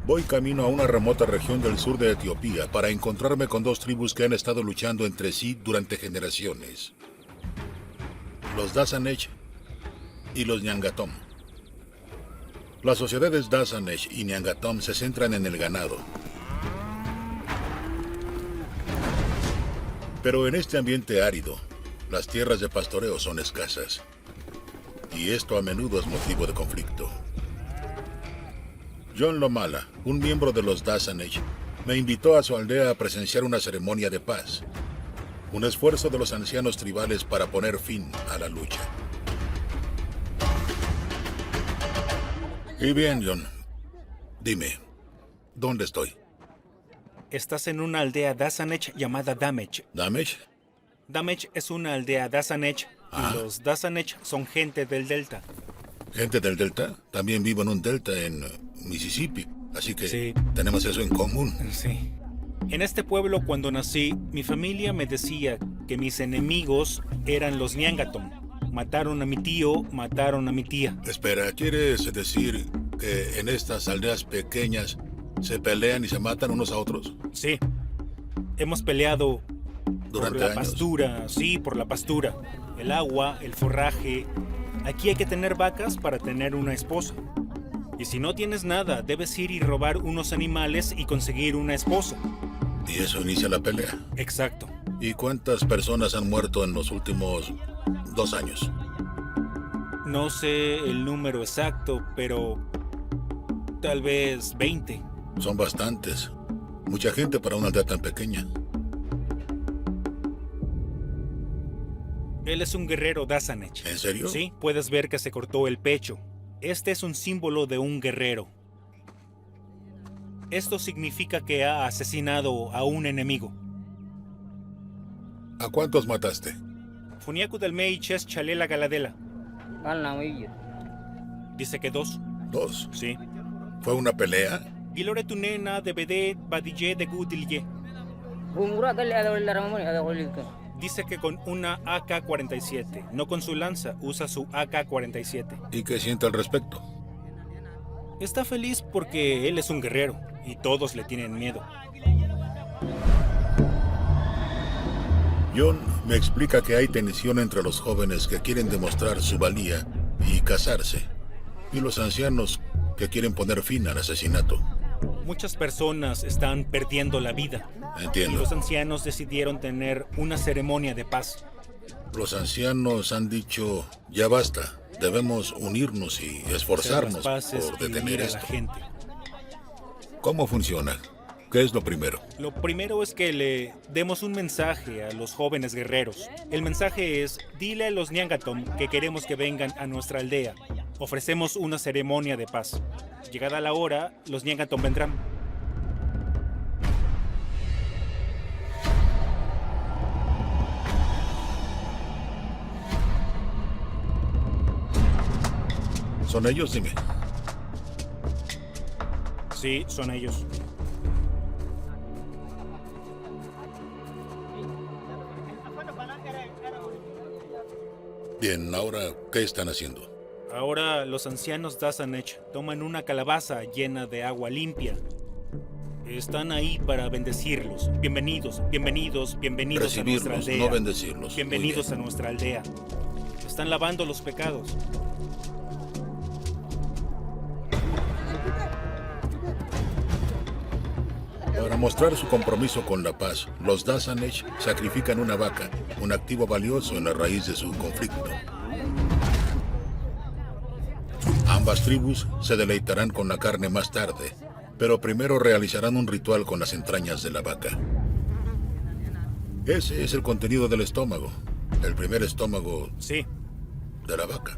Voy camino a una remota región del sur de Etiopía para encontrarme con dos tribus que han estado luchando entre sí durante generaciones. Los Dasanech y los Ñangatom. Las sociedades Dasanech y Ñangatom se centran en el ganado. Pero en este ambiente árido, las tierras de pastoreo son escasas. Y esto a menudo es motivo de conflicto. John Lomala, un miembro de los Dasanech, me invitó a su aldea a presenciar una ceremonia de paz. Un esfuerzo de los ancianos tribales para poner fin a la lucha. Y bien, John, dime, ¿dónde estoy? Estás en una aldea Dasanech llamada Damech. ¿Damech? Damech es una aldea Dasanech y los Dasanech son gente del delta. ¿Gente del delta? También vivo en un delta en Mississippi, así que Sí. tenemos eso en común. Sí. En este pueblo, cuando nací, mi familia me decía que mis enemigos eran los Ñangatom. Mataron a mi tío, mataron a mi tía. Espera, ¿quieres decir que en estas aldeas pequeñas se pelean y se matan unos a otros? Sí. Hemos peleado Durante por la años. pastura, sí, por la pastura. El agua, el forraje. Aquí hay que tener vacas para tener una esposa. Y si no tienes nada, debes ir y robar unos animales y conseguir una esposa. Y eso inicia la pelea. Exacto. ¿Y cuántas personas han muerto en los últimos 2 años? No sé el número exacto, pero tal vez 20. Son bastantes. Mucha gente para una aldea tan pequeña. Él es un guerrero Dasanech. ¿En serio? Sí, puedes ver que se cortó el pecho. Este es un símbolo de un guerrero. Esto significa que ha asesinado a un enemigo. ¿A cuántos mataste? Funiaku del Mei Ches Chalela Galadela. Dice que 2. 2. Sí. ¿Fue una pelea? Gilore Tunena de Bede Badille de Gutilye. Dice que con una AK-47, no con su lanza, usa su AK-47. ¿Y qué siente al respecto? Está feliz porque él es un guerrero y todos le tienen miedo. John me explica que hay tensión entre los jóvenes que quieren demostrar su valía y casarse, y los ancianos que quieren poner fin al asesinato. Muchas personas están perdiendo la vida. Y Entiendo. los ancianos decidieron tener una ceremonia de paz. Los ancianos han dicho, ya basta, debemos unirnos y Hacer esforzarnos las paces por y unir detener a esto. la gente. ¿Cómo funciona? ¿Qué es lo primero? Lo primero es que le demos un mensaje a los jóvenes guerreros. El mensaje es, dile a los Ñangatom que queremos que vengan a nuestra aldea. Ofrecemos una ceremonia de paz. Llegada la hora, los Ñangatom vendrán. ¿Son ellos? Dime. Sí, son ellos. Bien, ahora, ¿qué están haciendo? Ahora los ancianos Dasanech toman una calabaza llena de agua limpia. Están ahí para bendecirlos. Bienvenidos, bienvenidos, bienvenidos a nuestra Recibirlos, aldea. no bendecirlos. Bienvenidos Muy a nuestra aldea. Están lavando los pecados. bien. Para mostrar su compromiso con la paz, los Dasanech sacrifican una vaca, un activo valioso en la raíz de su conflicto. Ambas tribus se deleitarán con la carne más tarde, pero primero realizarán un ritual con las entrañas de la vaca. Ese es el contenido del estómago, el primer estómago Sí, de la vaca.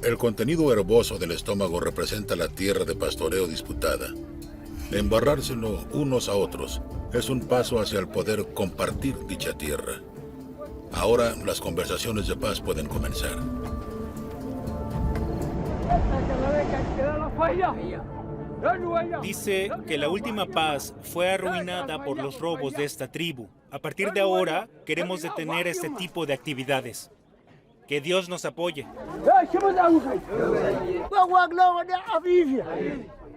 El contenido herboso del estómago representa la tierra de pastoreo disputada. Embarrárselo unos a otros es un paso hacia el poder compartir dicha tierra. Ahora las conversaciones de paz pueden comenzar. dice que la última paz fue arruinada por los robos de esta tribu. A partir de ahora, queremos detener este tipo de actividades. Que Dios nos apoye.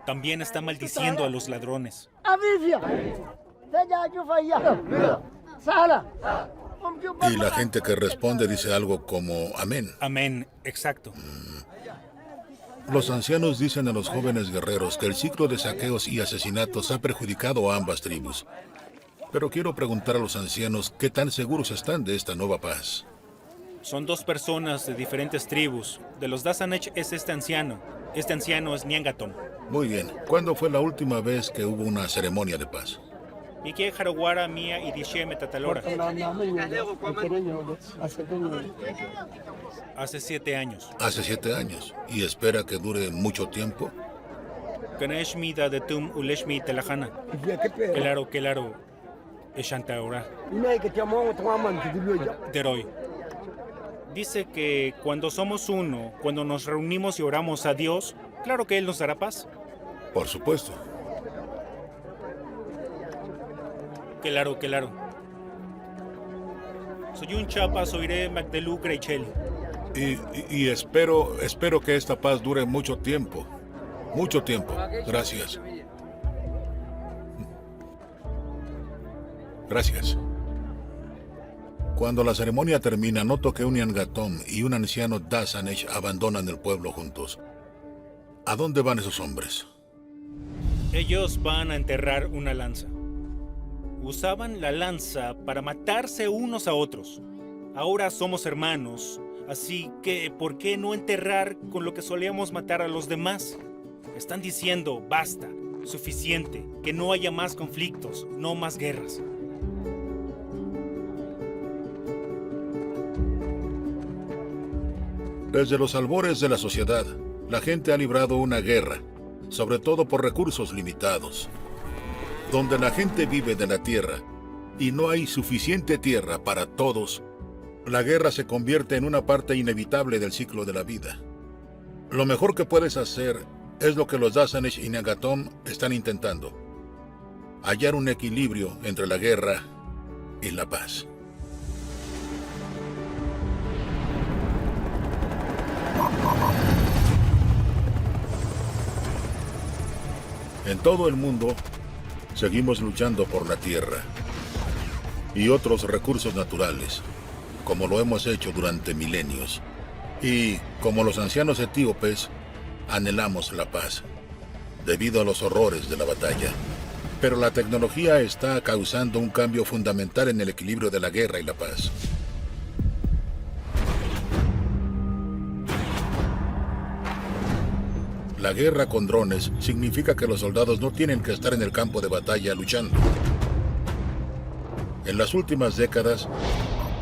También está maldiciendo a los ladrones. Y la gente que responde dice algo como amén. Amén, exacto. Los ancianos dicen a los jóvenes guerreros que el ciclo de saqueos y asesinatos ha perjudicado a ambas tribus. Pero quiero preguntar a los ancianos qué tan seguros están de esta nueva paz. Son dos personas de diferentes tribus. De los Dasanech es este anciano. Este anciano es Nyangatom. Muy bien. ¿Cuándo fue la última vez que hubo una ceremonia de paz? Ike Harawara Mia y Dishe Metatalora. Hace 7 años. Hace 7 años. ¿Y espera que dure mucho tiempo? Ganeshmi da de Tum Uleshmi Telajana. Claro. Eshantaora. Deroy. Dice que cuando somos uno, cuando nos reunimos y oramos a Dios, claro que Él nos dará paz. Por supuesto. Claro. Soy un chapa, soiré Magdalú Greichel. Y espero que esta paz dure mucho tiempo. Mucho tiempo. Gracias. Gracias. Cuando la ceremonia termina, noto que un Nyangatom y un anciano Dasanech abandonan el pueblo juntos. ¿A dónde van esos hombres? Ellos van a enterrar una lanza. Usaban la lanza para matarse unos a otros. Ahora somos hermanos, así que ¿por qué no enterrar con lo que solíamos matar a los demás? Están diciendo, basta, suficiente, que no haya más conflictos, no más guerras. Desde los albores de la sociedad, la gente ha librado una guerra, sobre todo por recursos limitados. Donde la gente vive de la tierra y no hay suficiente tierra para todos, la guerra se convierte en una parte inevitable del ciclo de la vida. Lo mejor que puedes hacer es lo que los Dasanech y Nyangatom están intentando: hallar un equilibrio entre la guerra y la paz. En todo el mundo, seguimos luchando por la tierra y otros recursos naturales, como lo hemos hecho durante milenios. Y, como los ancianos etíopes, anhelamos la paz, debido a los horrores de la batalla. Pero la tecnología está causando un cambio fundamental en el equilibrio de la guerra y la paz. La guerra con drones significa que los soldados no tienen que estar en el campo de batalla luchando. En las últimas décadas,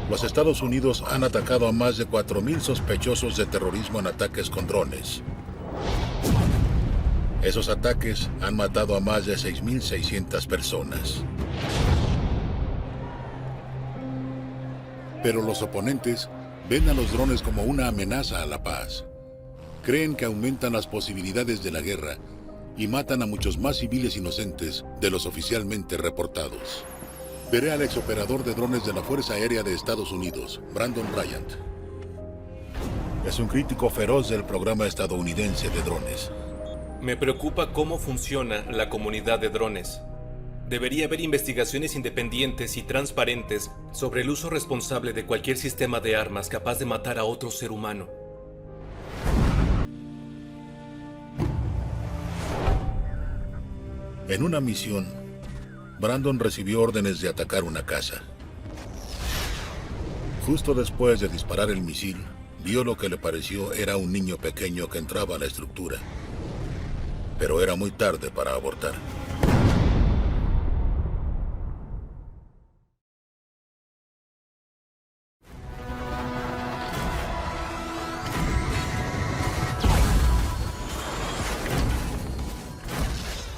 los Estados Unidos han atacado a más de 4,000 sospechosos de terrorismo en ataques con drones. Esos ataques han matado a más de 6,600 personas. Pero los oponentes ven a los drones como una amenaza a la paz. Creen que aumentan las posibilidades de la guerra y matan a muchos más civiles inocentes de los oficialmente reportados. Veré al exoperador de drones de la Fuerza Aérea de Estados Unidos, Brandon Bryant. Es un crítico feroz del programa estadounidense de drones. Me preocupa cómo funciona la comunidad de drones. Debería haber investigaciones independientes y transparentes sobre el uso responsable de cualquier sistema de armas capaz de matar a otro ser humano. En una misión, Brandon recibió órdenes de atacar una casa. Justo después de disparar el misil, vio lo que le pareció era un niño pequeño que entraba a la estructura. Pero era muy tarde para abortar.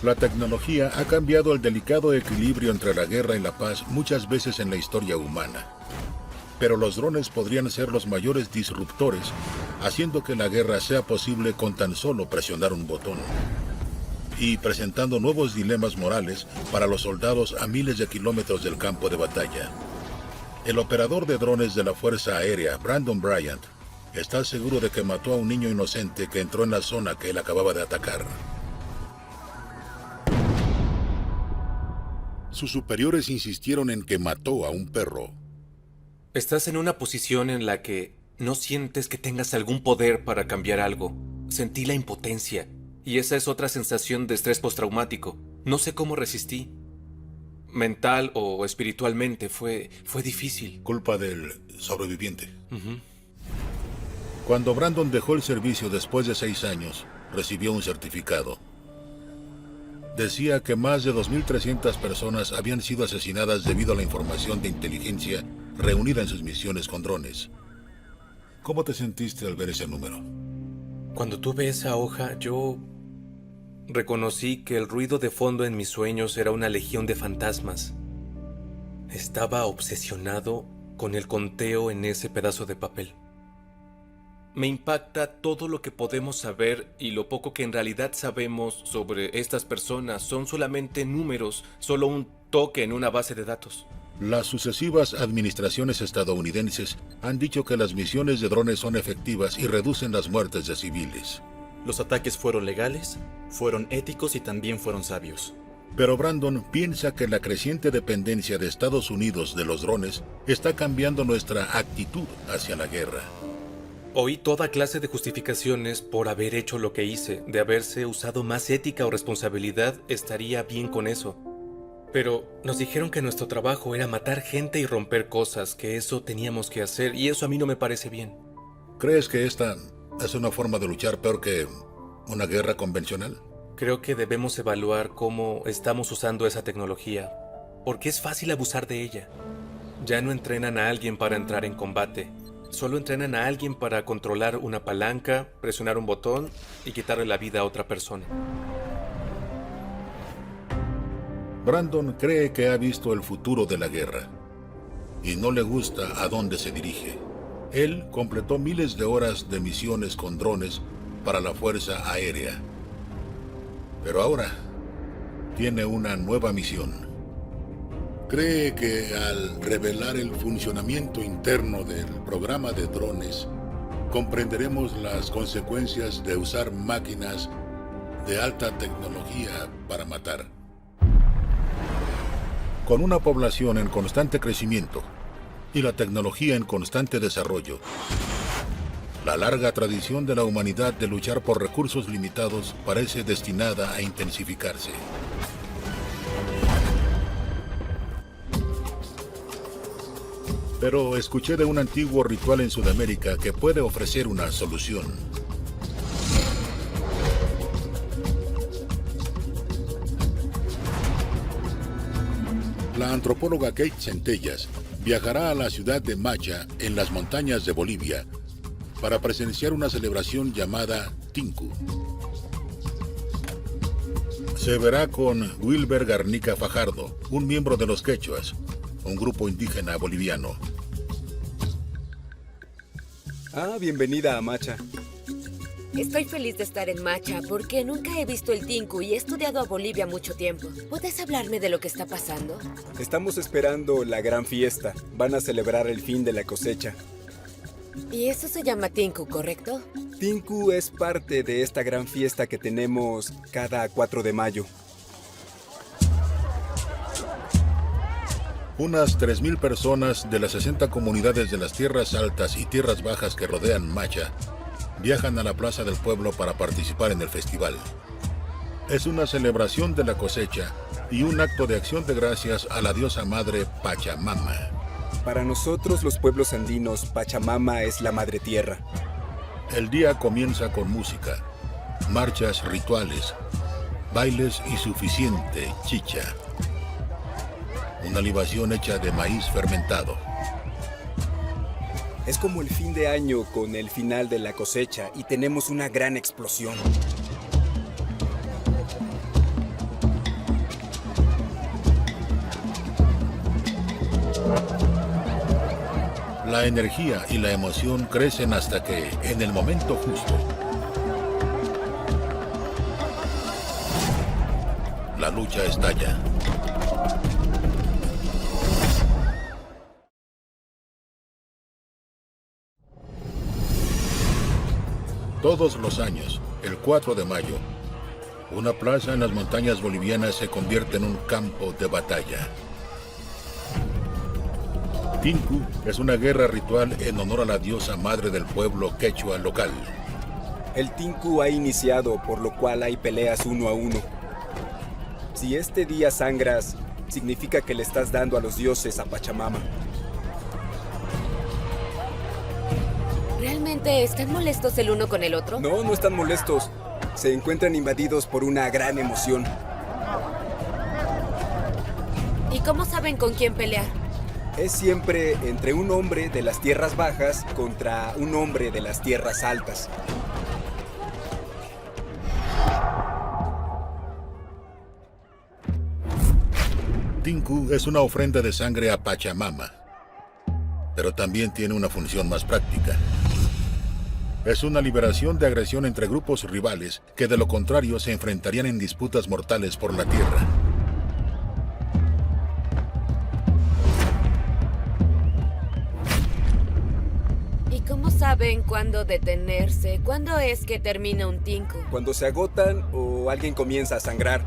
La tecnología ha cambiado el delicado equilibrio entre la guerra y la paz muchas veces en la historia humana. Pero los drones podrían ser los mayores disruptores, haciendo que la guerra sea posible con tan solo presionar un botón. Y presentando nuevos dilemas morales para los soldados a miles de kilómetros del campo de batalla. El operador de drones de la Fuerza Aérea, Brandon Bryant, está seguro de que mató a un niño inocente que entró en la zona que él acababa de atacar. Sus superiores insistieron en que mató a un perro. Estás en una posición en la que no sientes que tengas algún poder para cambiar algo. Sentí la impotencia, y esa es otra sensación de estrés postraumático. No sé cómo resistí. Mental o espiritualmente fue difícil. Culpa del sobreviviente. Cuando Brandon dejó el servicio después de 6 años, recibió un certificado. Decía que más de 2.300 personas habían sido asesinadas debido a la información de inteligencia reunida en sus misiones con drones. ¿Cómo te sentiste al ver ese número? Cuando tuve esa hoja, yo reconocí que el ruido de fondo en mis sueños era una legión de fantasmas. Estaba obsesionado con el conteo en ese pedazo de papel. Me impacta todo lo que podemos saber y lo poco que en realidad sabemos sobre estas personas son solamente números, solo un toque en una base de datos. Las sucesivas administraciones estadounidenses han dicho que las misiones de drones son efectivas y reducen las muertes de civiles. Los ataques fueron legales, fueron éticos y también fueron sabios. Pero Brandon piensa que la creciente dependencia de Estados Unidos de los drones está cambiando nuestra actitud hacia la guerra. Oí toda clase de justificaciones por haber hecho lo que hice. De haberse usado más ética o responsabilidad, estaría bien con eso. Pero nos dijeron que nuestro trabajo era matar gente y romper cosas, que eso teníamos que hacer, y eso a mí no me parece bien. ¿Crees que esta es una forma de luchar peor que una guerra convencional? Creo que debemos evaluar cómo estamos usando esa tecnología, porque es fácil abusar de ella. Ya no entrenan a alguien para entrar en combate. Solo entrenan a alguien para controlar una palanca, presionar un botón y quitarle la vida a otra persona. Brandon cree que ha visto el futuro de la guerra y no le gusta a dónde se dirige. Él completó miles de horas de misiones con drones para la Fuerza Aérea. Pero ahora tiene una nueva misión. Cree que al revelar el funcionamiento interno del programa de drones, comprenderemos las consecuencias de usar máquinas de alta tecnología para matar. Con una población en constante crecimiento y la tecnología en constante desarrollo, la larga tradición de la humanidad de luchar por recursos limitados parece destinada a intensificarse. Pero escuché de un antiguo ritual en Sudamérica que puede ofrecer una solución. La antropóloga Kate Centellas viajará a la ciudad de Macha, en las montañas de Bolivia, para presenciar una celebración llamada Tinku. Se verá con Wilber Garnica Fajardo, un miembro de los quechuas, un grupo indígena boliviano. Bienvenida a Macha. Estoy feliz de estar en Macha porque nunca he visto el Tinku y he estudiado a Bolivia mucho tiempo. ¿Puedes hablarme de lo que está pasando? Estamos esperando la gran fiesta. Van a celebrar el fin de la cosecha. Y eso se llama Tinku, ¿correcto? Tinku es parte de esta gran fiesta que tenemos cada 4 de mayo. Unas 3.000 personas de las 60 comunidades de las tierras altas y tierras bajas que rodean Macha viajan a la plaza del pueblo para participar en el festival. Es una celebración de la cosecha y un acto de acción de gracias a la diosa madre Pachamama. Para nosotros, los pueblos andinos, Pachamama es la madre tierra. El día comienza con música, marchas rituales, bailes y suficiente chicha. Una libación hecha de maíz fermentado. Es como el fin de año con el final de la cosecha y tenemos una gran explosión. La energía y la emoción crecen hasta que, en el momento justo, la lucha estalla. Todos los años, el 4 de mayo, una plaza en las montañas bolivianas se convierte en un campo de batalla. Tinku es una guerra ritual en honor a la diosa madre del pueblo quechua local. El Tinku ha iniciado, por lo cual hay peleas 1 a 1. Si este día sangras, significa que le estás dando a los dioses a Pachamama. ¿Realmente están molestos el uno con el otro? No, no están molestos. Se encuentran invadidos por una gran emoción. ¿Y cómo saben con quién pelear? Es siempre entre un hombre de las tierras bajas contra un hombre de las tierras altas. Tinku es una ofrenda de sangre a Pachamama, pero también tiene una función más práctica. Es una liberación de agresión entre grupos rivales que de lo contrario se enfrentarían en disputas mortales por la tierra. ¿Y cómo saben cuándo detenerse? ¿Cuándo es que termina un tinku? Cuando se agotan o alguien comienza a sangrar.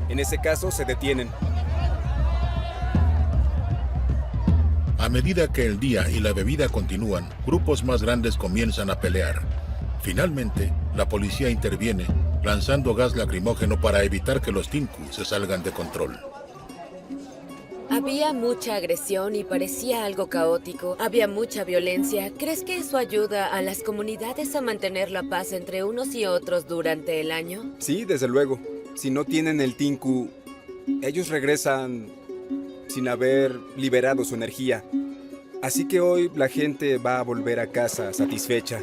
En ese caso se detienen. A medida que el día y la bebida continúan, grupos más grandes comienzan a pelear. Finalmente, la policía interviene, lanzando gas lacrimógeno para evitar que los Tinku se salgan de control. Había mucha agresión y parecía algo caótico. Había mucha violencia. ¿Crees que eso ayuda a las comunidades a mantener la paz entre unos y otros durante el año? Sí, desde luego. Si no tienen el Tinku, ellos regresan sin haber liberado su energía. Así que hoy la gente va a volver a casa satisfecha.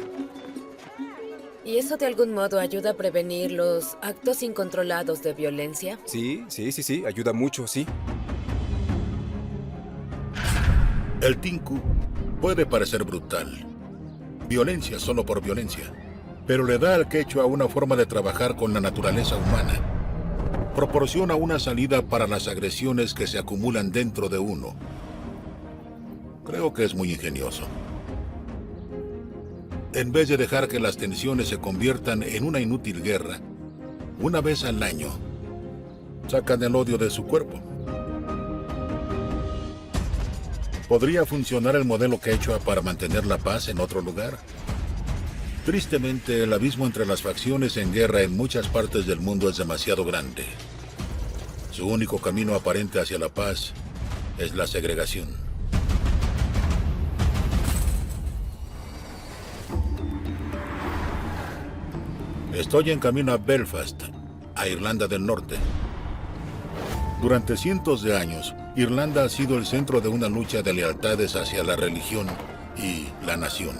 ¿Y eso de algún modo ayuda a prevenir los actos incontrolados de violencia? Sí, ayuda mucho, sí. El Tinku puede parecer brutal. Violencia solo por violencia. Pero le da al quechua una forma de trabajar con la naturaleza humana. Proporciona una salida para las agresiones que se acumulan dentro de uno. Creo que es muy ingenioso. En vez de dejar que las tensiones se conviertan en una inútil guerra, una vez al año, sacan el odio de su cuerpo. ¿Podría funcionar el modelo quechua para mantener la paz en otro lugar? Tristemente, el abismo entre las facciones en guerra en muchas partes del mundo es demasiado grande. Su único camino aparente hacia la paz es la segregación. Estoy en camino a Belfast, a Irlanda del Norte. Durante cientos de años, Irlanda ha sido el centro de una lucha de lealtades hacia la religión y la nación.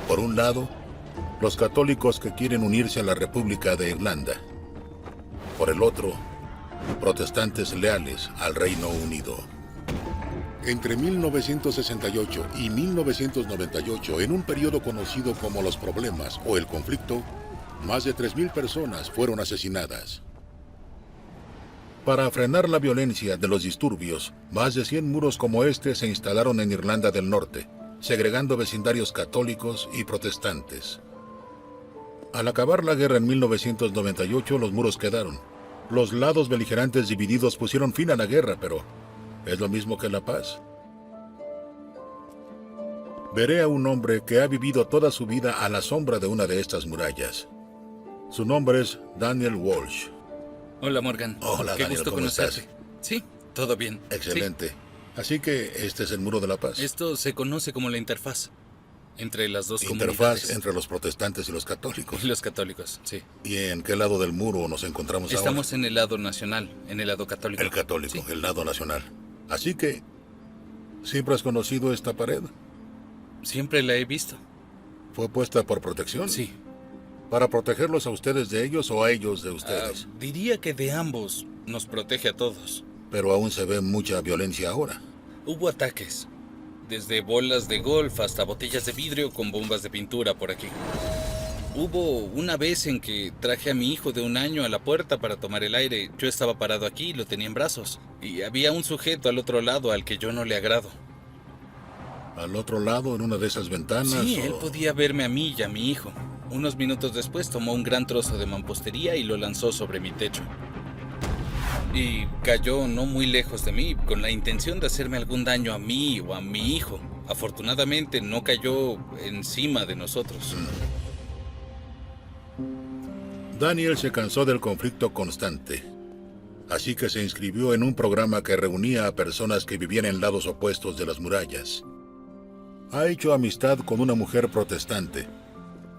Por un lado, los católicos que quieren unirse a la República de Irlanda. Por el otro, protestantes leales al Reino Unido. Entre 1968 y 1998, en un periodo conocido como los problemas o el conflicto, más de 3.000 personas fueron asesinadas. Para frenar la violencia de los disturbios, más de 100 muros como este se instalaron en Irlanda del Norte, segregando vecindarios católicos y protestantes. Al acabar la guerra en 1998, los muros quedaron. Los lados beligerantes divididos pusieron fin a la guerra, pero es lo mismo que la paz. Veré a un hombre que ha vivido toda su vida a la sombra de una de estas murallas. Su nombre es Daniel Walsh. Hola, Morgan. Hola, Qué Daniel, gusto ¿cómo conocerte. estás? Sí, todo bien. Excelente. Así que este es el Muro de la Paz. Sí. Esto se conoce como la interfaz entre las dos Interfaz comunidades. entre los protestantes y los católicos. Y los católicos, sí. ¿Y en qué lado del muro nos encontramos ahora? Estamos en el lado nacional, en el lado católico. El católico, Sí. el lado nacional. Así que, ¿siempre has conocido esta pared? Siempre la he visto. ¿Fue puesta por protección? Sí. ¿Para protegerlos a ustedes de ellos o a ellos de ustedes? Diría que de ambos nos protege a todos. Pero aún se ve mucha violencia ahora. Hubo ataques. Desde bolas de golf hasta botellas de vidrio con bombas de pintura por aquí. Hubo una vez en que traje a mi hijo de 1 año a la puerta para tomar el aire. Yo estaba parado aquí y lo tenía en brazos. Y había un sujeto al otro lado al que yo no le agrado. ¿Al otro lado, en una de esas ventanas? Sí, o- él podía verme a mí y a mi hijo. Unos minutos después tomó un gran trozo de mampostería y lo lanzó sobre mi techo. Y cayó no muy lejos de mí, con la intención de hacerme algún daño a mí o a mi hijo. Afortunadamente no cayó encima de nosotros. Daniel se cansó del conflicto constante, así que se inscribió en un programa que reunía a personas que vivían en lados opuestos de las murallas. Ha hecho amistad con una mujer protestante,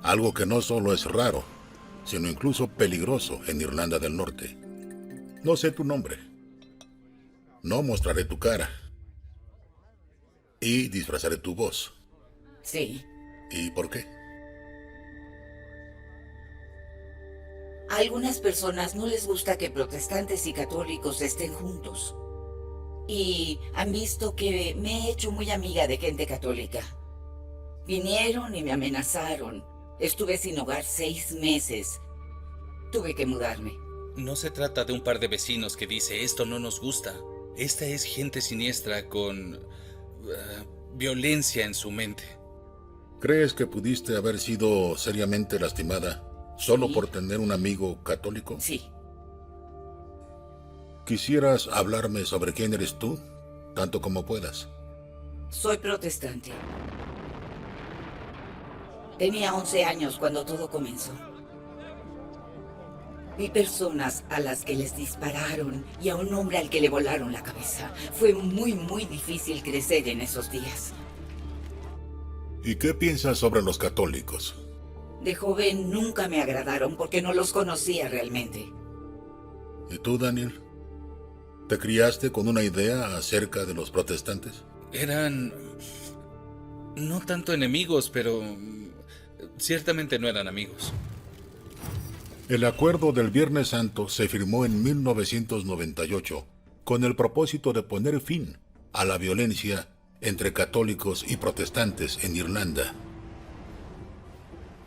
algo que no solo es raro, sino incluso peligroso en Irlanda del Norte. No sé tu nombre. No mostraré tu cara. Y disfrazaré tu voz. Sí. ¿Y por qué? A algunas personas no les gusta que protestantes y católicos estén juntos. Y han visto que me he hecho muy amiga de gente católica. Vinieron y me amenazaron. Estuve sin hogar 6 meses. Tuve que mudarme. No se trata de un par de vecinos que dice esto no nos gusta. Esta es gente siniestra con violencia en su mente. ¿Crees que pudiste haber sido seriamente lastimada solo Sí. por tener un amigo católico? Sí. ¿Quisieras hablarme sobre quién eres tú, tanto como puedas? Soy protestante. Tenía 11 años cuando todo comenzó. Vi personas a las que les dispararon y a un hombre al que le volaron la cabeza. Fue muy, muy difícil crecer en esos días. ¿Y qué piensas sobre los católicos? De joven nunca me agradaron porque no los conocía realmente. ¿Y tú, Daniel? ¿Te criaste con una idea acerca de los protestantes? Eran no tanto enemigos, pero ciertamente no eran amigos. El acuerdo del Viernes Santo se firmó en 1998 con el propósito de poner fin a la violencia entre católicos y protestantes en Irlanda.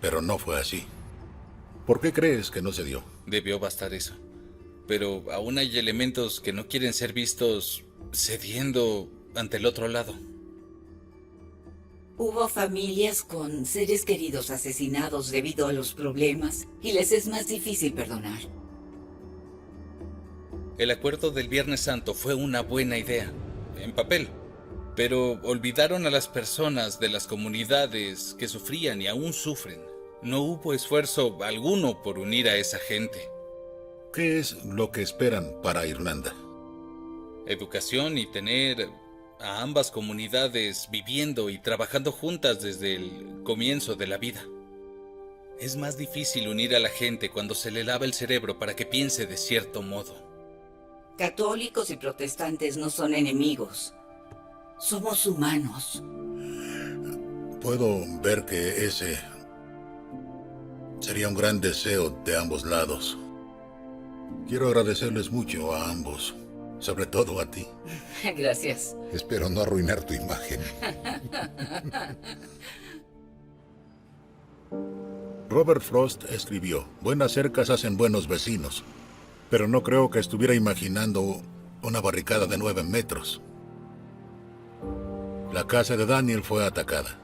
Pero no fue así. ¿Por qué crees que no se dio? Debió bastar eso. Pero aún hay elementos que no quieren ser vistos cediendo ante el otro lado. Hubo familias con seres queridos asesinados debido a los problemas y les es más difícil perdonar. El acuerdo del Viernes Santo fue una buena idea, en papel, pero olvidaron a las personas de las comunidades que sufrían y aún sufren. No hubo esfuerzo alguno por unir a esa gente. ¿Qué es lo que esperan para Irlanda? Educación y tener a ambas comunidades viviendo y trabajando juntas desde el comienzo de la vida. Es más difícil unir a la gente cuando se le lava el cerebro para que piense de cierto modo. Católicos y protestantes no son enemigos. Somos humanos. Puedo ver que ese sería un gran deseo de ambos lados. Quiero agradecerles mucho a ambos, sobre todo a ti. Gracias. Espero no arruinar tu imagen. Robert Frost escribió: buenas cercas hacen buenos vecinos, pero no creo que estuviera imaginando una barricada de 9 metros. La casa de Daniel fue atacada.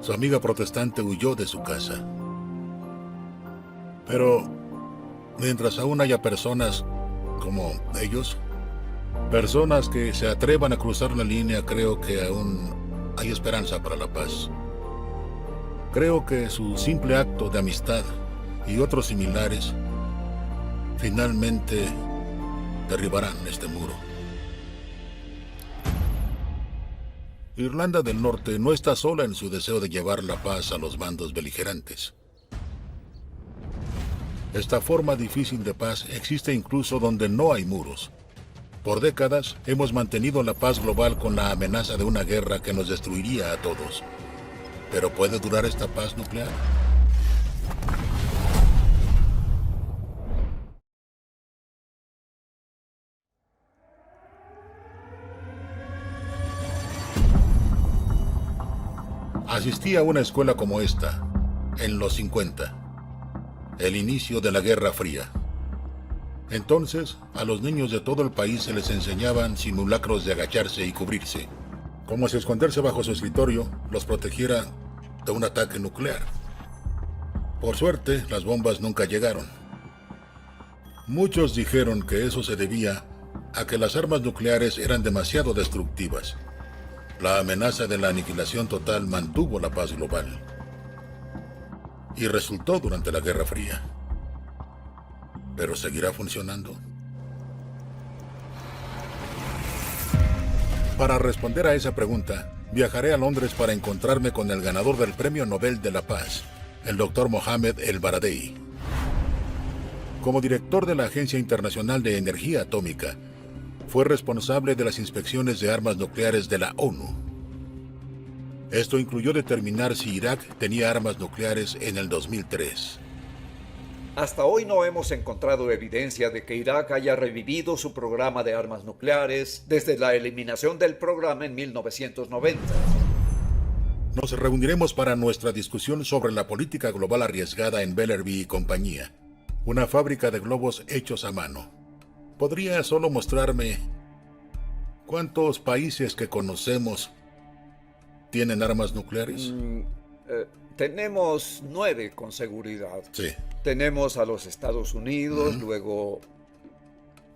Su amiga protestante huyó de su casa. Pero mientras aún haya personas como ellos, personas que se atrevan a cruzar la línea, creo que aún hay esperanza para la paz. Creo que su simple acto de amistad y otros similares finalmente derribarán este muro. Irlanda del Norte no está sola en su deseo de llevar la paz a los bandos beligerantes. Esta forma difícil de paz existe incluso donde no hay muros. Por décadas hemos mantenido la paz global con la amenaza de una guerra que nos destruiría a todos. ¿Pero puede durar esta paz nuclear? Asistí a una escuela como esta, en los 50, el inicio de la Guerra Fría. Entonces, a los niños de todo el país se les enseñaban simulacros de agacharse y cubrirse. Como si esconderse bajo su escritorio los protegiera de un ataque nuclear. Por suerte, las bombas nunca llegaron. Muchos dijeron que eso se debía a que las armas nucleares eran demasiado destructivas. La amenaza de la aniquilación total mantuvo la paz global. Y resultó durante la Guerra Fría. ¿Pero seguirá funcionando? Para responder a esa pregunta, viajaré a Londres para encontrarme con el ganador del Premio Nobel de la Paz, el Dr. Mohammed El-Baradei. Como director de la Agencia Internacional de Energía Atómica, fue responsable de las inspecciones de armas nucleares de la ONU. Esto incluyó determinar si Irak tenía armas nucleares en el 2003. Hasta hoy no hemos encontrado evidencia de que Irak haya revivido su programa de armas nucleares desde la eliminación del programa en 1990. Nos reuniremos para nuestra discusión sobre la política global arriesgada en Bellerby y compañía, una fábrica de globos hechos a mano. ¿Podría solo mostrarme cuántos países que conocemos tienen armas nucleares? Tenemos 9 con seguridad. Sí. Tenemos a los Estados Unidos, luego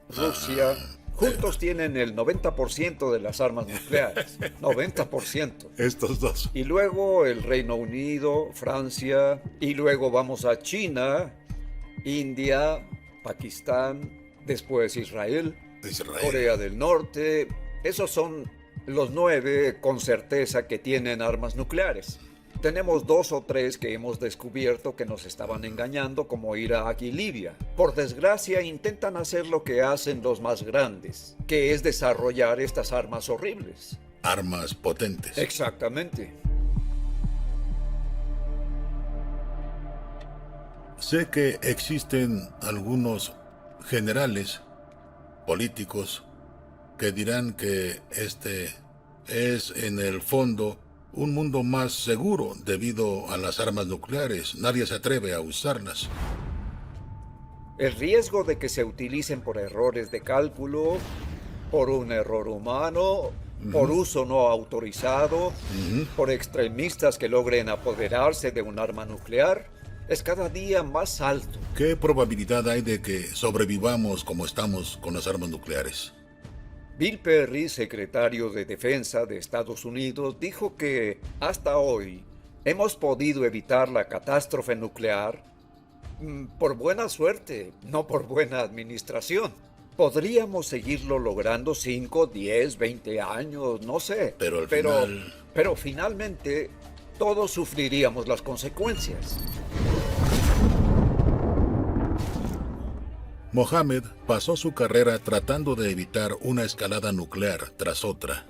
Rusia. Juntos tienen el 90% de las armas nucleares. 90%. Estos dos. Y luego el Reino Unido, Francia, y luego vamos a China, India, Pakistán, después Israel, Corea del Norte. Esos son los 9 con certeza que tienen armas nucleares. Tenemos 2 o 3 que hemos descubierto que nos estaban engañando, como Irak y Libia. Por desgracia, intentan hacer lo que hacen los más grandes, que es desarrollar estas armas horribles. Armas potentes. Exactamente. Sé que existen algunos generales políticos que dirán que este es, en el fondo, un mundo más seguro debido a las armas nucleares. Nadie se atreve a usarlas. El riesgo de que se utilicen por errores de cálculo, por un error humano, por uso no autorizado, por extremistas que logren apoderarse de un arma nuclear, es cada día más alto. ¿Qué probabilidad hay de que sobrevivamos como estamos con las armas nucleares? Bill Perry, secretario de Defensa de Estados Unidos, dijo que hasta hoy hemos podido evitar la catástrofe nuclear por buena suerte, no por buena administración. Podríamos seguirlo logrando 5, 10, 20 años, no sé. Pero finalmente todos sufriríamos las consecuencias. Mohammed pasó su carrera tratando de evitar una escalada nuclear tras otra.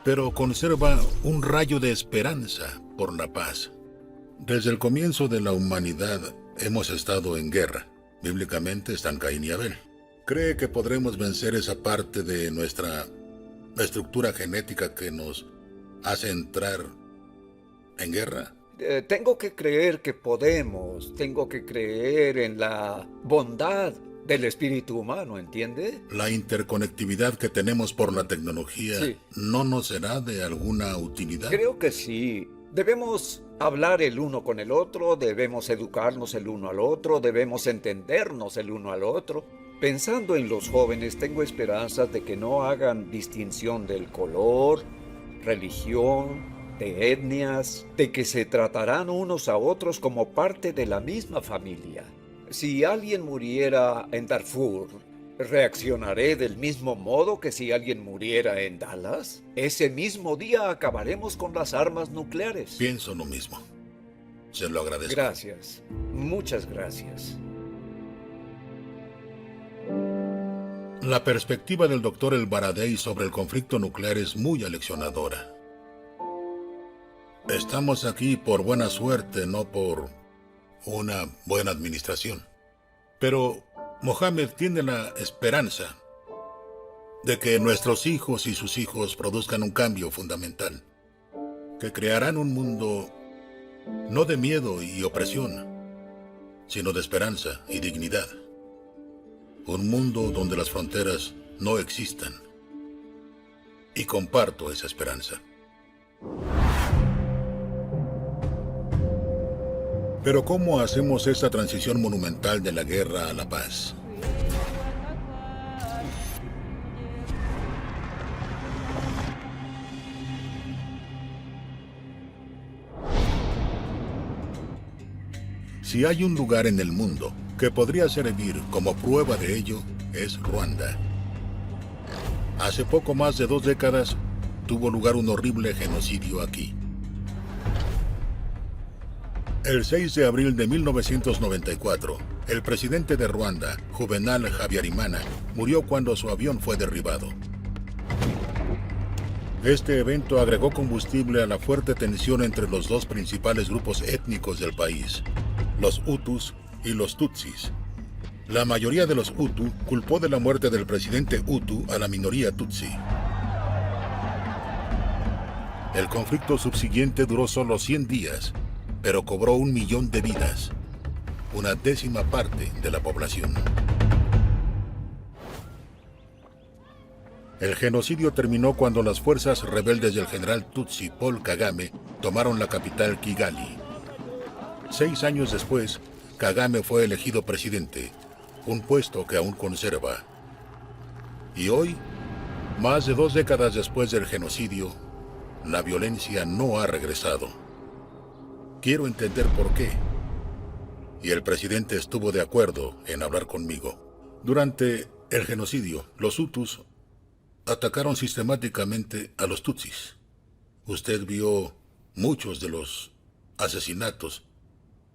Pero conserva un rayo de esperanza por la paz. Desde el comienzo de la humanidad hemos estado en guerra. Bíblicamente están Caín y Abel. ¿Cree que podremos vencer esa parte de nuestra estructura genética que nos hace entrar en guerra? Tengo que creer que podemos. Tengo que creer en la bondad del espíritu humano, ¿entiende? La interconectividad que tenemos por la tecnología, Sí. ¿no nos será de alguna utilidad? Creo que sí. Debemos hablar el uno con el otro, debemos educarnos el uno al otro, debemos entendernos el uno al otro. Pensando en los jóvenes, tengo esperanzas de que no hagan distinción del color, religión, de etnias, de que se tratarán unos a otros como parte de la misma familia. Si alguien muriera en Darfur, ¿reaccionaré del mismo modo que si alguien muriera en Dallas? Ese mismo día acabaremos con las armas nucleares. Pienso lo mismo. Se lo agradezco. Gracias. Muchas gracias. La perspectiva del Dr. El-Baradei sobre el conflicto nuclear es muy aleccionadora. Estamos aquí por buena suerte, no por una buena administración. Pero Mohammed tiene la esperanza de que nuestros hijos y sus hijos produzcan un cambio fundamental, que crearán un mundo no de miedo y opresión, sino de esperanza y dignidad. Un mundo donde las fronteras no existan. y comparto esa esperanza. Pero ¿cómo hacemos esta transición monumental de la guerra a la paz? Si hay un lugar en el mundo que podría servir como prueba de ello, es Ruanda. Hace poco más de 2 décadas tuvo lugar un horrible genocidio aquí. El 6 de abril de 1994, el presidente de Ruanda, Juvenal Habyarimana, murió cuando su avión fue derribado. Este evento agregó combustible a la fuerte tensión entre los dos principales grupos étnicos del país, los Hutus y los Tutsis. La mayoría de los Hutu culpó de la muerte del presidente Hutu a la minoría Tutsi. El conflicto subsiguiente duró solo 100 días, pero cobró 1 millón de vidas, una 10ª parte de la población. El genocidio terminó cuando las fuerzas rebeldes del general Tutsi Paul Kagame tomaron la capital Kigali. 6 años después, Kagame fue elegido presidente, un puesto que aún conserva. Y hoy, más de 2 décadas después del genocidio, la violencia no ha regresado. Quiero entender por qué. Y el presidente estuvo de acuerdo en hablar conmigo. Durante el genocidio, los Hutus atacaron sistemáticamente a los Tutsis. Usted vio muchos de los asesinatos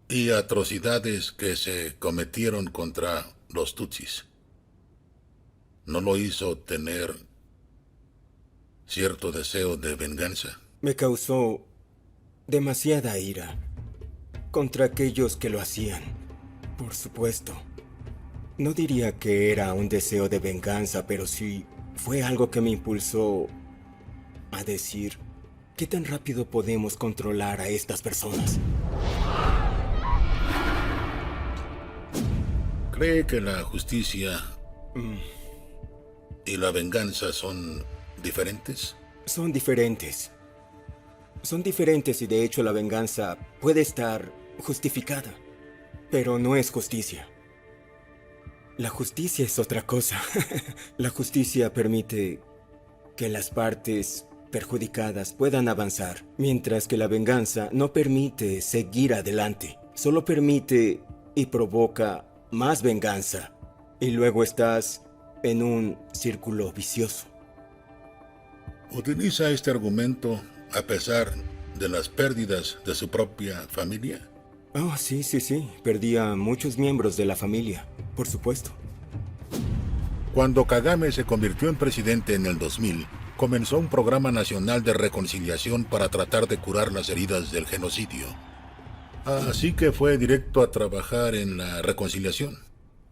y atrocidades que se cometieron contra los Tutsis. ¿No lo hizo tener cierto deseo de venganza? Me causó demasiada ira contra aquellos que lo hacían, por supuesto. No diría que era un deseo de venganza, pero sí fue algo que me impulsó a decir, ¿qué tan rápido podemos controlar a estas personas? ¿Cree que la justicia y la venganza son diferentes? Son diferentes. Son diferentes y de hecho la venganza puede estar justificada, pero no es justicia. La justicia es otra cosa. La justicia permite que las partes perjudicadas puedan avanzar, mientras que la venganza no permite seguir adelante. Solo permite y provoca más venganza, y luego estás en un círculo vicioso. ¿Utiliza este argumento a pesar de las pérdidas de su propia familia? Oh, sí. Perdí a muchos miembros de la familia, por supuesto. Cuando Kagame se convirtió en presidente en el 2000, comenzó un programa nacional de reconciliación para tratar de curar las heridas del genocidio. Así que fue directo a trabajar en la reconciliación.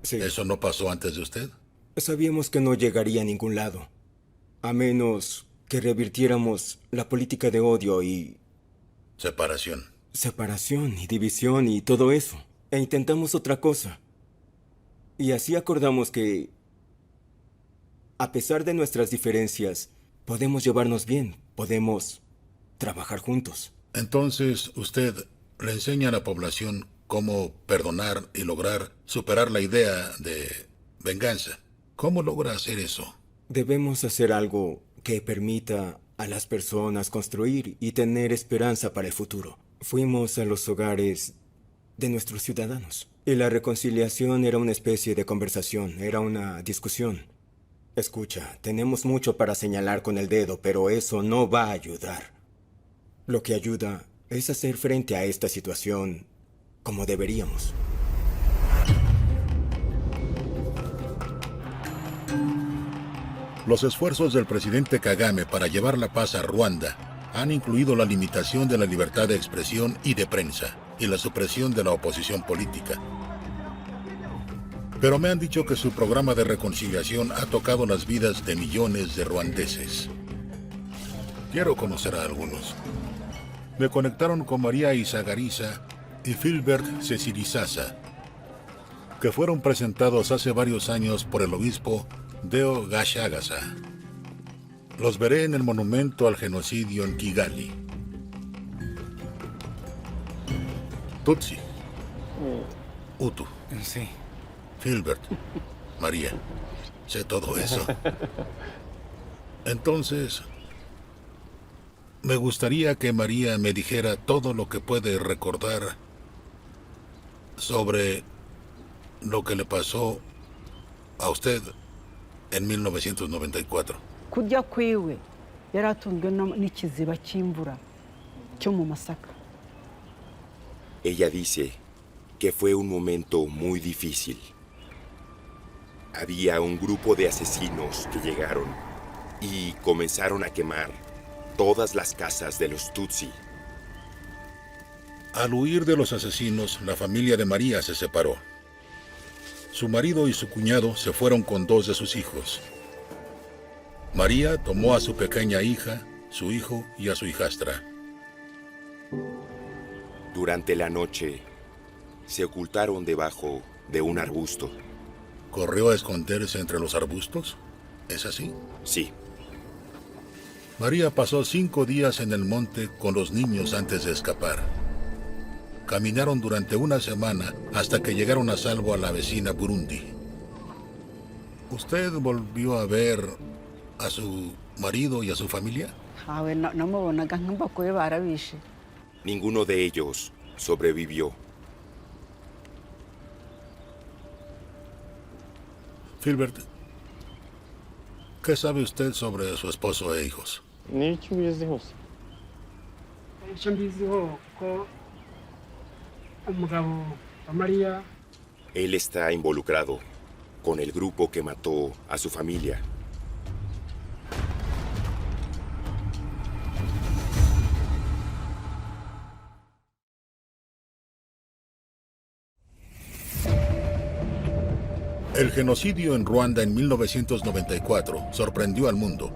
Sí. ¿Eso no pasó antes de usted? Sabíamos que no llegaría a ningún lado, a menos que revirtiéramos la política de odio y separación y división y todo eso. E intentamos otra cosa. Y así acordamos que, a pesar de nuestras diferencias, podemos llevarnos bien, podemos trabajar juntos. Entonces, usted le enseña a la población cómo perdonar y lograr superar la idea de venganza. ¿Cómo logra hacer eso? Debemos hacer algo que permita a las personas construir y tener esperanza para el futuro. Fuimos a los hogares de nuestros ciudadanos. Y la reconciliación era una especie de conversación, era una discusión. Escucha, tenemos mucho para señalar con el dedo, pero eso no va a ayudar. Lo que ayuda es hacer frente a esta situación como deberíamos. Los esfuerzos del presidente Kagame para llevar la paz a Ruanda han incluido la limitación de la libertad de expresión y de prensa y la supresión de la oposición política. Pero me han dicho que su programa de reconciliación ha tocado las vidas de millones de ruandeses. Quiero conocer a algunos. Me conectaron con María Isagariza y Filbert Cecilisasa, que fueron presentados hace varios años por el obispo Deo Gashagasa. Los veré en el monumento al genocidio en Kigali. Tutsi. Hutu. Sí. Filbert. María. Sé todo eso. Entonces, me gustaría que María me dijera todo lo que puede recordar sobre lo que le pasó a usted en 1994. Kujya kwiwe yari atunzwe n'ikiziba cy'imvura cyo mu Masaka. Ella dice que fue un momento muy difícil. Había un grupo de asesinos que llegaron y comenzaron a quemar todas las casas de los Tutsi. Al huir de los asesinos, la familia de María se separó. Su marido y su cuñado se fueron con 2 de sus hijos. María tomó a su pequeña hija, su hijo y a su hijastra. Durante la noche, se ocultaron debajo de un arbusto. ¿Corrió a esconderse entre los arbustos? ¿Es así? Sí. María pasó 5 días en el monte con los niños antes de escapar. Caminaron durante una semana hasta que llegaron a salvo a la vecina Burundi. ¿Usted volvió a ver a su marido y a su familia? Ninguno de ellos sobrevivió. Filbert, ¿qué sabe usted sobre su esposo e hijos? Él está involucrado con el grupo que mató a su familia. El genocidio en Ruanda en 1994 sorprendió al mundo.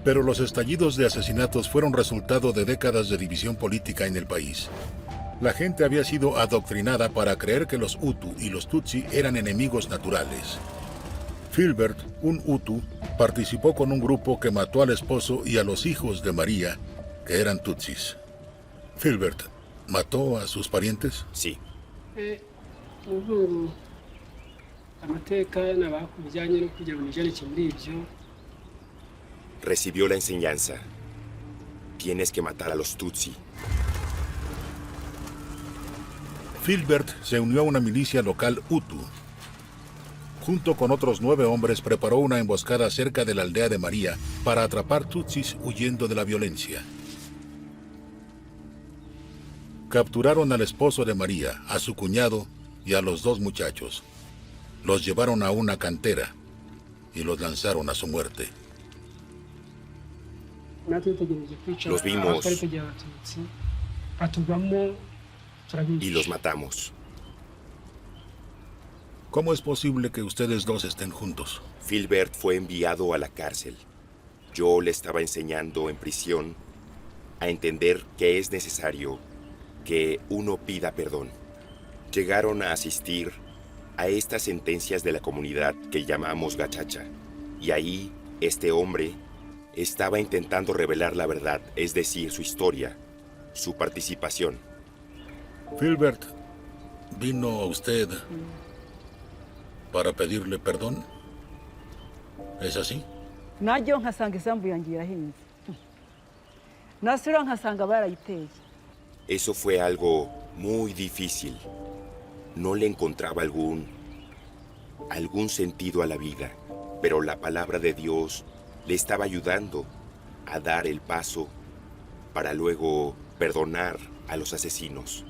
Pero los estallidos de asesinatos fueron resultado de décadas de división política en el país. La gente había sido adoctrinada para creer que los Hutu y los Tutsi eran enemigos naturales. Filbert, un Hutu, participó con un grupo que mató al esposo y a los hijos de María, que eran Tutsis. Filbert, ¿mató a sus parientes? Sí. Recibió la enseñanza. Tienes que matar a los Tutsi. Filbert se unió a una milicia local Hutu. Junto con otros 9 hombres preparó una emboscada cerca de la aldea de María para atrapar Tutsis huyendo de la violencia. Capturaron al esposo de María, a su cuñado y a los 2 muchachos. Los llevaron a una cantera y los lanzaron a su muerte. Los vimos y los matamos. ¿Cómo es posible que ustedes 2 estén juntos? Filbert fue enviado a la cárcel. Yo le estaba enseñando en prisión a entender que es necesario que uno pida perdón. Llegaron a asistir a estas sentencias de la comunidad que llamamos gachacha. Y ahí, este hombre estaba intentando revelar la verdad, es decir, su historia, su participación. Filbert, ¿vino a usted para pedirle perdón? ¿Es así? Eso fue algo muy difícil. No le encontraba algún sentido a la vida, pero la palabra de Dios le estaba ayudando a dar el paso para luego perdonar a los asesinos.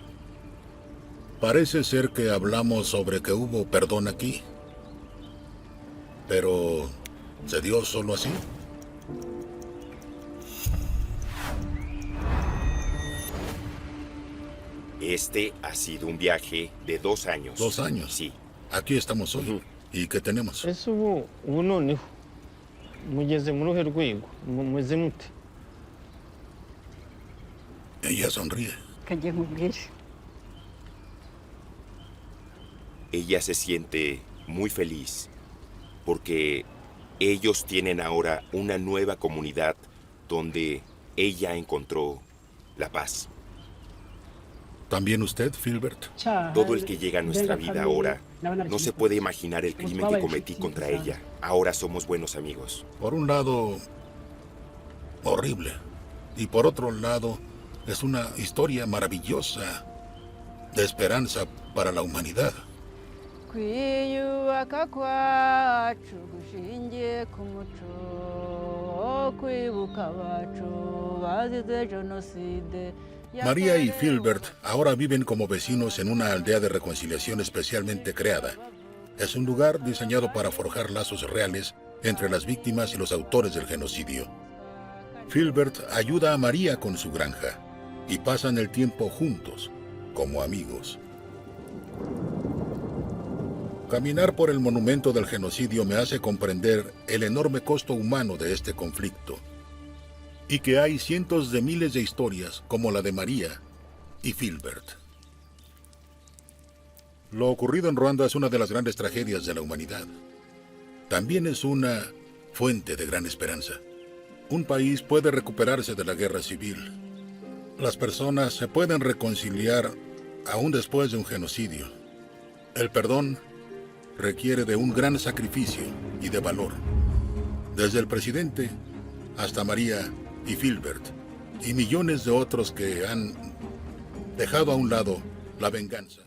Parece ser que hablamos sobre que hubo perdón aquí. Pero, ¿se dio solo así? Este ha sido un viaje de 2 años. 2 años. Sí. Aquí estamos hoy. ¿Y qué tenemos? Ella sonríe. Ella se siente muy feliz porque Ellos tienen ahora una nueva comunidad donde ella encontró la paz. ¿También usted, Filbert? Todo el que llega a nuestra vida ahora no se puede imaginar el crimen que cometí contra ella. Ahora somos buenos amigos. Por un lado, horrible. Y por otro lado, es una historia maravillosa de esperanza para la humanidad. kwiyubaka kwacu gushingiye ku muco wo kwibuka abacu bazize jenoside. María y Filbert ahora viven como vecinos en una aldea de reconciliación especialmente creada. Es un lugar diseñado para forjar lazos reales entre las víctimas y los autores del genocidio. Filbert ayuda a María con su granja y pasan el tiempo juntos, como amigos. Caminar por el monumento del genocidio me hace comprender el enorme costo humano de este conflicto y que hay cientos de miles de historias como la de María y Filbert. Lo ocurrido en Ruanda es una de las grandes tragedias de la humanidad. También es una fuente de gran esperanza. Un país puede recuperarse de la guerra civil. Las personas se pueden reconciliar aún después de un genocidio. El perdón requiere de un gran sacrificio y de valor. Desde el presidente hasta María y Filbert y millones de otros que han dejado a un lado la venganza.